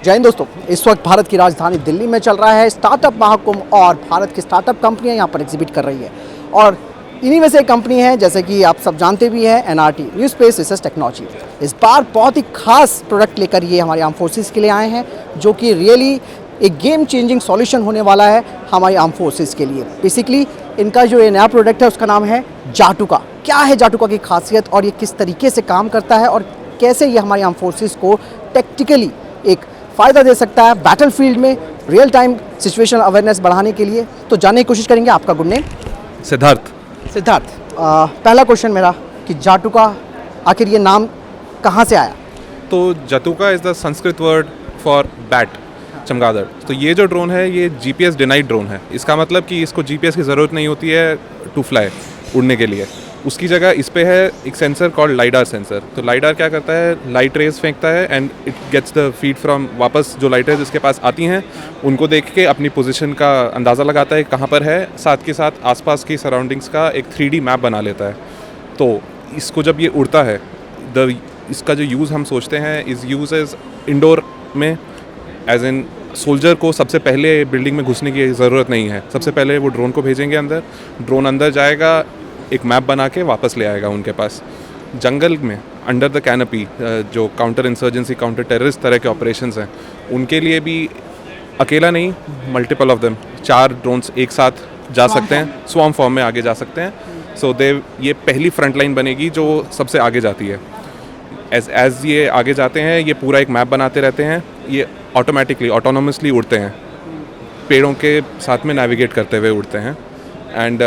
जय हिंद दोस्तों, इस वक्त भारत की राजधानी दिल्ली में चल रहा है स्टार्टअप महाकुंभ और भारत की स्टार्टअप कंपनियां यहां पर एग्जिबिट कर रही है। और इन्हीं में से एक कंपनी है, जैसे कि आप सब जानते भी हैं, NRT new space research technology. इस बार बहुत ही खास प्रोडक्ट लेकर ये हमारे आर्म फोर्सेस के लिए आए हैं, जो कि रियली एक गेम चेंजिंग सॉल्यूशन होने वाला है हमारी आर्म फोर्सेस के लिए। बेसिकली इनका जो ये नया प्रोडक्ट है उसका नाम है जाटुका। क्या है जाटुका की खासियत और ये किस तरीके से काम करता है और कैसे ये हमारी आर्म फोर्सेस को टेक्टिकली एक फ़ायदा दे सकता है बैटल फील्ड में रियल टाइम सिचुएशन अवेयरनेस बढ़ाने के लिए, तो जानने की कोशिश करेंगे। आपका गुड नेम? सिद्धार्थ। पहला क्वेश्चन मेरा कि जाटुका आखिर ये नाम कहाँ से आया? तो जाटुका is the Sanskrit word for bat, चमगादड़। तो ये जो ड्रोन है ये GPS डिनाइड ड्रोन है। इसका मतलब कि इसको GPS की ज़रूरत नहीं होती है टू फ्लाई, उड़ने के लिए। उसकी जगह इस पे है एक सेंसर कॉल्ड लाइडार सेंसर। तो लाइडार क्या करता है, लाइट रेज फेंकता है and it gets the feed from, वापस जो लाइट रेज इसके पास आती हैं उनको देख के अपनी पोजीशन का अंदाज़ा लगाता है कहाँ पर है, साथ के साथ आसपास की सराउंडिंग्स का एक 3D मैप बना लेता है। तो इसको जब ये उड़ता है, इसका जो यूज़ हम सोचते हैं इज़ यूज़ एज इंडोर में, एज इन सोल्जर को सबसे पहले बिल्डिंग में घुसने की ज़रूरत नहीं है। सबसे पहले वो ड्रोन को भेजेंगे अंदर, ड्रोन अंदर जाएगा, एक मैप बना के वापस ले आएगा उनके पास। जंगल में अंडर द कैनपी जो काउंटर इंसर्जेंसी, काउंटर टेररिस्ट तरह के ऑपरेशंस हैं, उनके लिए भी अकेला नहीं, मल्टीपल ऑफ देम, 4 ड्रोन्स एक साथ जा सकते हैं, स्वार्म फॉर्म में आगे जा सकते हैं। सो ये पहली फ्रंट लाइन बनेगी जो सबसे आगे जाती है। एज ये आगे जाते हैं ये पूरा एक मैप बनाते रहते हैं। ये ऑटोमेटिकली, ऑटोनोमसली उड़ते हैं, पेड़ों के साथ में नेविगेट करते हुए उड़ते हैं। एंड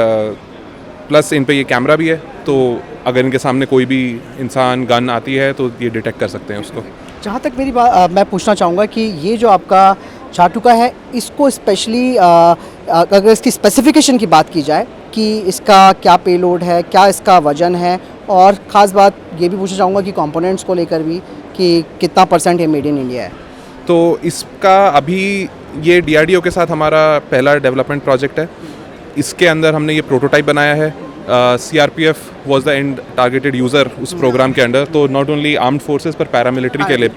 प्लस इन पे ये कैमरा भी है, तो अगर इनके सामने कोई भी इंसान, गन आती है तो ये डिटेक्ट कर सकते हैं उसको। जहाँ तक मेरी बात, मैं पूछना चाहूँगा कि ये जो आपका जाटुका है, इसको स्पेशली अगर इसकी स्पेसिफिकेशन की बात की जाए कि इसका क्या पेलोड है, क्या इसका वजन है, और ख़ास बात ये भी पूछना चाहूँगा कि कंपोनेंट्स को लेकर भी कि कितना % ये मेड इन इंडिया है। तो इसका अभी ये DRDO के साथ हमारा पहला डेवलपमेंट प्रोजेक्ट है। इसके अंदर हमने ये प्रोटोटाइप बनाया है। CRPF was the end targeted user उस प्रोग्राम के अंडर। तो नॉट ओनली आर्म्ड फोर्सेस पर पैरामिलिट्री के लिए,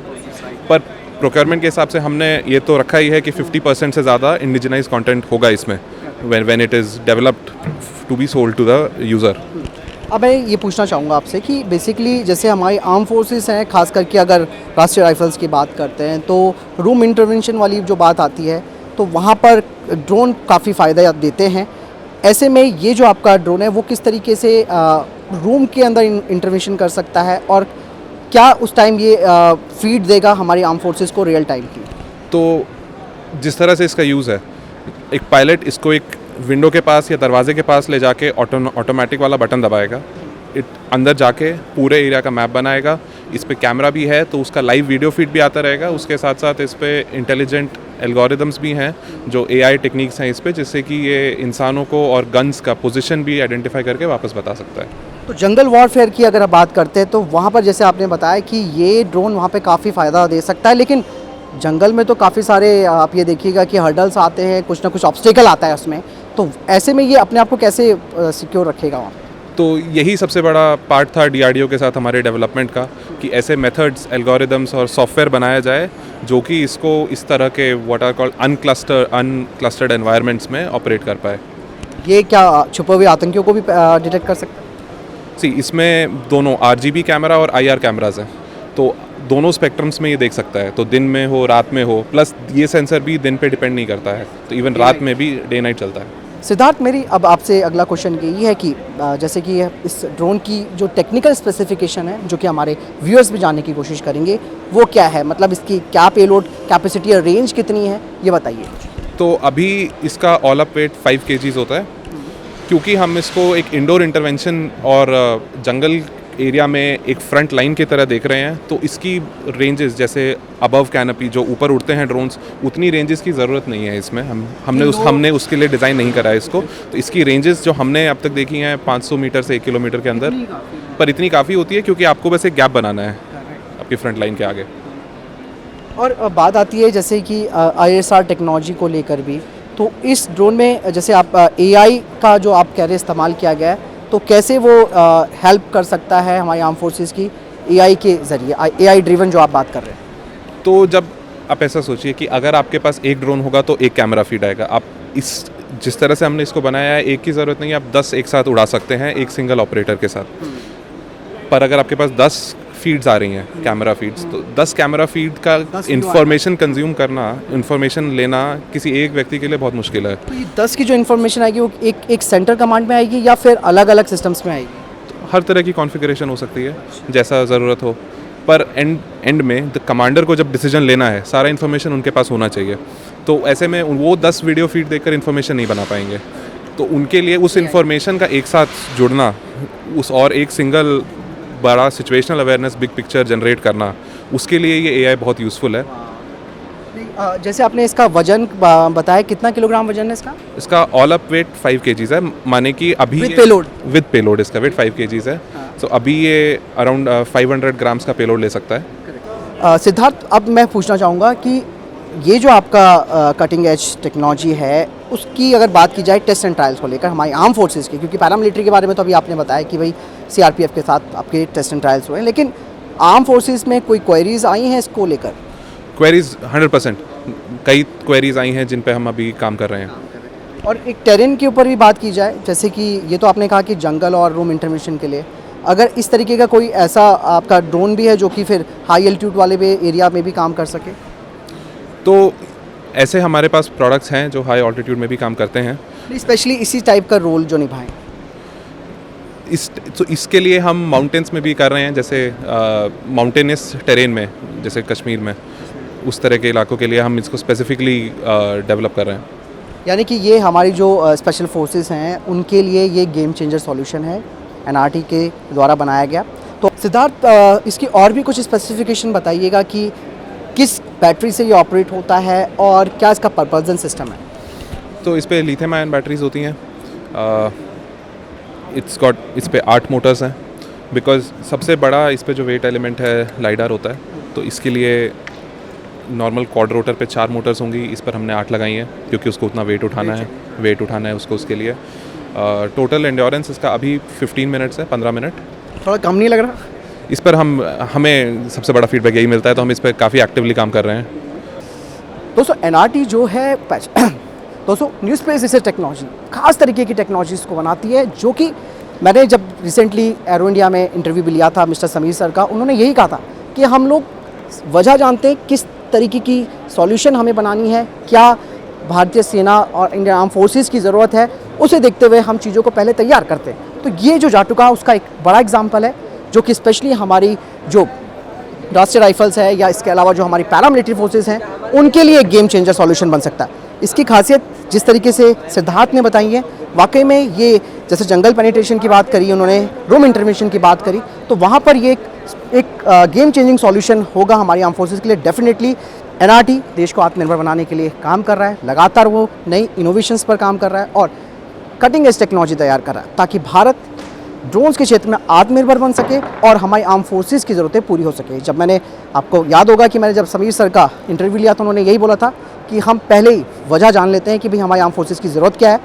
पर प्रोक्योरमेंट के हिसाब से हमने ये तो रखा ही है कि 50% से ज़्यादा इंडिजिनाइज कंटेंट होगा इसमें when it is developed to be sold to the user. अब मैं ये पूछना चाहूँगा आपसे कि बेसिकली जैसे हमारी आर्म फोर्सेस हैं, खास करके अगर राष्ट्रीय राइफल्स की बात करते हैं, तो रूम इंटरवेंशन वाली जो बात आती है तो वहाँ पर ड्रोन काफ़ी फ़ायदा देते हैं। ऐसे में ये जो आपका ड्रोन है वो किस तरीके से रूम के अंदर इंटरवेंशन कर सकता है और क्या उस टाइम ये फीड देगा हमारी आर्म फोर्सेस को रियल टाइम की? तो जिस तरह से इसका यूज़ है, एक पायलट इसको एक विंडो के पास या दरवाजे के पास ले जाके ऑटोमेटिक वाला बटन दबाएगा, अंदर जाके पूरे एरिया का मैप बनाएगा। इस पे कैमरा भी है तो उसका लाइव वीडियो फीड भी आता रहेगा। उसके साथ साथ इस पे इंटेलिजेंट एल्गोरिदम्स भी हैं, जो AI टेक्निक्स हैं इस पे, जिससे कि ये इंसानों को और गन्स का पोजीशन भी आइडेंटिफाई करके वापस बता सकता है। तो जंगल वॉरफेयर की अगर आप बात करते हैं तो वहाँ पर जैसे आपने बताया कि ये ड्रोन वहाँ पे काफ़ी फ़ायदा दे सकता है, लेकिन जंगल में तो काफ़ी सारे आप ये देखिएगा कि हर्डल्स आते हैं, कुछ ना कुछ ऑब्स्टेकल आता है उसमें, तो ऐसे में ये अपने आप को कैसे सिक्योर रखेगा वहाँ? तो यही सबसे बड़ा पार्ट था DRDO के साथ हमारे डेवलपमेंट का, कि ऐसे मेथड्स, एल्गोरिदम्स और सॉफ्टवेयर बनाया जाए जो कि इसको इस तरह के व्हाट आर कॉल्ड अनक्लस्टर्ड एनवायरनमेंट्स में ऑपरेट कर पाए। ये क्या छुपे हुए आतंकियों को भी डिटेक्ट कर सकता है? इसमें दोनों RGB कैमरा और IR कैमराज हैं, तो दोनों स्पेक्ट्रम्स में ये देख सकता है, तो दिन में हो, रात में हो। प्लस ये सेंसर भी दिन पे डिपेंड नहीं करता है, तो इवन रात में भी डे नाइट चलता है। सिद्धार्थ, मेरी अब आपसे अगला क्वेश्चन यही है कि जैसे कि इस ड्रोन की जो टेक्निकल स्पेसिफिकेशन है, जो कि हमारे व्यूअर्स भी जानने की कोशिश करेंगे, वो क्या है? मतलब इसकी क्या पेलोड कैपेसिटी और रेंज कितनी है, ये बताइए। तो अभी इसका ऑल अप वेट 5 kgs होता है, क्योंकि हम इसको एक इंडोर इंटरवेंशन और जंगल एरिया में एक फ्रंट लाइन की तरह देख रहे हैं। तो इसकी रेंजेस, जैसे अबव कैनपी जो ऊपर उड़ते हैं ड्रोन्स, उतनी रेंजेस की ज़रूरत नहीं है इसमें। हमने उसके लिए डिज़ाइन नहीं करा है इसको। तो इसकी रेंजेस जो हमने अब तक देखी हैं 500 मीटर से 1 किलोमीटर के अंदर, पर इतनी काफ़ी होती है क्योंकि आपको बस एक गैप बनाना है आपकी फ्रंट लाइन के आगे। और बात आती है जैसे कि ISR टेक्नोलॉजी को लेकर भी, तो इस ड्रोन में जैसे आप AI का जो आप कह रहे इस्तेमाल किया गया है, तो कैसे वो हेल्प कर सकता है हमारी आर्म फोर्सेस की AI के ज़रिए, AI ड्रिवन जो आप बात कर रहे हैं? तो जब आप ऐसा सोचिए कि अगर आपके पास एक ड्रोन होगा तो एक कैमरा फीड आएगा। आप इस जिस तरह से हमने इसको बनाया है, एक की ज़रूरत नहीं है, आप 10 एक साथ उड़ा सकते हैं एक सिंगल ऑपरेटर के साथ। पर अगर आपके पास 10 फीड्स आ रही हैं, कैमरा फीड्स, तो 10 कैमरा फीड का इंफॉर्मेशन कंज्यूम करना, इंफॉर्मेशन लेना किसी एक व्यक्ति के लिए बहुत मुश्किल है। तो ये 10 की जो इन्फॉर्मेशन आएगी वो एक सेंटर कमांड में आएगी या फिर अलग अलग सिस्टम्स में आएगी? हर तरह की कॉन्फ़िगरेशन हो सकती है, जैसा ज़रूरत हो। पर एंड में द कमांडर को जब डिसीजन लेना है, सारा इन्फॉर्मेशन उनके पास होना चाहिए। तो ऐसे में वो 10 वीडियो फीड देखकर इन्फॉर्मेशन नहीं बना पाएंगे। तो उनके लिए उस इन्फॉर्मेशन का एक साथ जुड़ना, उस और एक सिंगल बड़ा situational awareness big picture generate करना, उसके लिए ये एआई बहुत यूज़फुल है। जैसे आपने इसका वजन बताया, कितना किलोग्राम वजन है इसका? इसका ऑल अप वेट 5 kgs है, माने कि अभी विद पेलोड इसका वेट 5 kgs है। तो अभी ये अराउंड 500 ग्राम्स का पेलोड ले सकता है। सिद्धार्थ, अब मैं पूछना चाहूँगा कि ये जो आपका कटिंग एज टेक्नोलॉजी है, उसकी अगर बात की जाए टेस्ट एंड ट्रायल्स को लेकर हमारी आर्म फोर्सेस की, क्योंकि पैरामिलिट्री के बारे में तो अभी आपने बताया कि भाई सीआरपीएफ के साथ आपके टेस्ट एंड ट्रायल्स हुए हैं, लेकिन आर्म फोर्सेस में कोई क्वेरीज आई हैं इसको लेकर? क्वेरीज 100%, कई क्वेरीज आई हैं जिन पे हम अभी काम कर रहे हैं। और एक टेरेन के ऊपर भी बात की जाए, जैसे कि ये तो आपने कहा कि जंगल और रूम इंटरमिशन के लिए, अगर इस तरीके का कोई ऐसा आपका ड्रोन भी है जो कि फिर हाई एल्टीट्यूड वाले भी एरिया में भी काम कर सके? तो ऐसे हमारे पास प्रोडक्ट्स हैं जो हाई ऑल्टीट्यूड में भी काम करते हैं। स्पेशली इसी टाइप का रोल जो निभाएं, तो इसके लिए हम माउंटेन्स में भी कर रहे हैं, जैसे माउंटेनस टेरेन में, जैसे कश्मीर में, उस तरह के इलाकों के लिए हम इसको स्पेसिफिकली डेवलप कर रहे हैं। यानी कि ये हमारी जो स्पेशल फोर्सेस हैं उनके लिए ये गेम चेंजर सॉल्यूशन है, एनआरटी के द्वारा बनाया गया। तो सिद्धार्थ, इसकी और भी कुछ स्पेसिफिकेशन बताइएगा कि किस बैटरी से ये ऑपरेट होता है और क्या इसका प्रपल्सन सिस्टम है? तो इस पे लिथियम आयन बैटरीज होती हैं। इस पे 8 मोटर्स हैं, बिकॉज सबसे बड़ा इस पे जो वेट एलिमेंट है लाइडार होता है, तो इसके लिए नॉर्मल क्वाड रोटर पे 4 मोटर्स होंगी, इस पर हमने 8 लगाई हैं क्योंकि उसको उतना वेट उठाना है उसको, उसके लिए। टोटल एंड्योरेंस इसका अभी 15 मिनट्स है, 15 मिनट। थोड़ा कम नहीं लग रहा? इस पर हमें सबसे बड़ा फीडबैक यही मिलता है, तो हम इस पर काफ़ी एक्टिवली काम कर रहे हैं। दोस्तों, एनआरटी जो है दोस्तों न्यू स्पेस इसे टेक्नोलॉजी खास तरीके की टेक्नोलॉजीज़ को बनाती है, जो कि मैंने जब रिसेंटली एरो इंडिया में इंटरव्यू भी लिया था मिस्टर समीर सर का, उन्होंने यही कहा था कि हम लोग वजह जानते हैं किस तरीके की सॉल्यूशन हमें बनानी है, क्या भारतीय सेना और इंडियन आर्म फोर्सेस की ज़रूरत है, उसे देखते हुए हम चीज़ों को पहले तैयार करते हैं। तो ये जो जाटुका उसका एक बड़ा एग्जाम्पल है, जो कि स्पेशली हमारी जो राष्ट्रीय राइफल्स है या इसके अलावा जो हमारी पैरामिलिट्री फोर्सेस हैं उनके लिए एक गेम चेंजर सॉल्यूशन बन सकता है। इसकी खासियत जिस तरीके से सिद्धार्थ ने बताई है, वाकई में ये जैसे जंगल पेनिट्रेशन की बात करी उन्होंने, रूम इंटरमिशन की बात करी, तो वहाँ पर ये एक गेम चेंजिंग सॉल्यूशन होगा हमारी आर्म फोर्सेस के लिए। डेफिनेटली एनआरटी देश को आत्मनिर्भर बनाने के लिए काम कर रहा है, लगातार वो नई इनोवेशंस पर काम कर रहा है और कटिंग एज टेक्नोलॉजी तैयार कर रहा है, ताकि भारत ड्रोन्स के क्षेत्र में आत्मनिर्भर बन सके और हमारी आर्म फोर्सेस की ज़रूरतें पूरी हो सके। जब मैंने, आपको याद होगा कि मैंने जब समीर सर का इंटरव्यू लिया तो उन्होंने यही बोला था कि हम पहले ही वजह जान लेते हैं कि भाई हमारी आर्म फोर्सेस की ज़रूरत क्या है,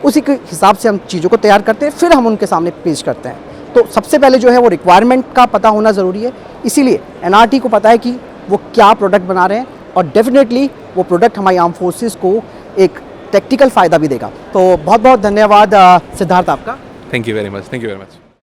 उसी के हिसाब से हम चीज़ों को तैयार करते हैं, फिर हम उनके सामने पेश करते हैं। तो सबसे पहले जो है वो रिक्वायरमेंट का पता होना ज़रूरी है, इसीलिए एनआरटी को पता है कि वो क्या प्रोडक्ट बना रहे हैं और डेफिनेटली वो प्रोडक्ट हमारी आर्म फोर्सेस को एक टेक्टिकल फ़ायदा भी देगा। तो बहुत बहुत धन्यवाद सिद्धार्थ आपका। Thank you very much.